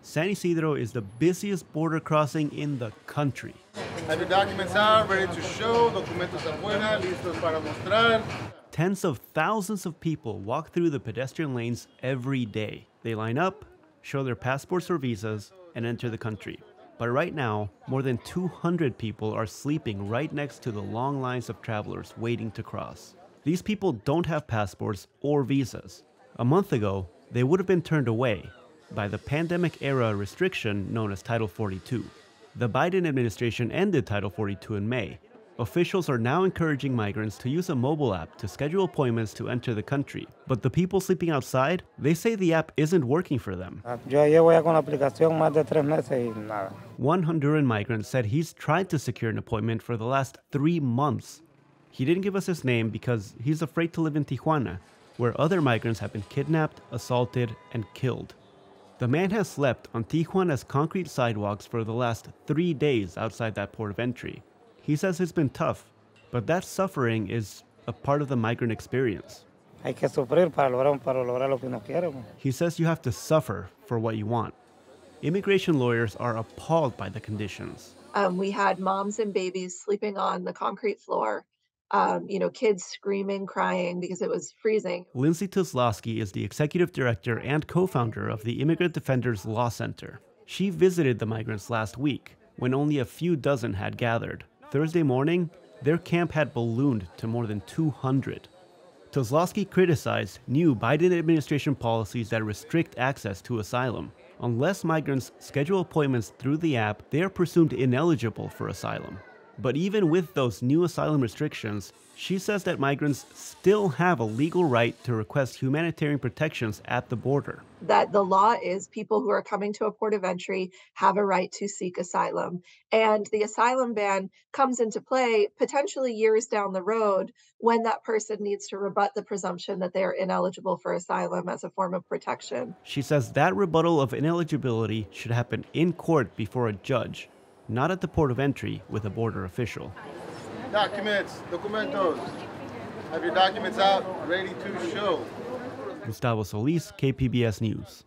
San Ysidro is the busiest border crossing in the country. Have your documents out, ready to show, documentos afuera, listos para mostrar. Tens of thousands of people walk through the pedestrian lanes every day. They line up, show their passports or visas, and enter the country. But right now, more than 200 people are sleeping right next to the long lines of travelers waiting to cross. These people don't have passports or visas. A month ago, they would have been turned away by the pandemic-era restriction known as Title 42. The Biden administration ended Title 42 in May. Officials are now encouraging migrants to use a mobile app to schedule appointments to enter the country. But the people sleeping outside, they say the app isn't working for them. One Honduran migrant said he's tried to secure an appointment for the last 3 months. He didn't give us his name because he's afraid to live in Tijuana, where other migrants have been kidnapped, assaulted, and killed. The man has slept on Tijuana's concrete sidewalks for the last 3 days outside that port of entry. He says it's been tough, but that suffering is a part of the migrant experience. He says you have to suffer for what you want. Immigration lawyers are appalled by the conditions. We had moms and babies sleeping on the concrete floor, kids screaming, crying because it was freezing. Lindsay Kozlowski is the executive director and co-founder of the Immigrant Defenders Law Center. She visited the migrants last week when only a few dozen had gathered. Thursday morning, their camp had ballooned to more than 200. Kozlowski criticized new Biden administration policies that restrict access to asylum. Unless migrants schedule appointments through the app, they are presumed ineligible for asylum. But even with those new asylum restrictions, she says that migrants still have a legal right to request humanitarian protections at the border. That the law is people who are coming to a port of entry have a right to seek asylum. And the asylum ban comes into play potentially years down the road when that person needs to rebut the presumption that they are ineligible for asylum as a form of protection. She says that rebuttal of ineligibility should happen in court before a judge, not at the port of entry with a border official. Documentos. Have your documents out, ready to show. Gustavo Solis, KPBS News.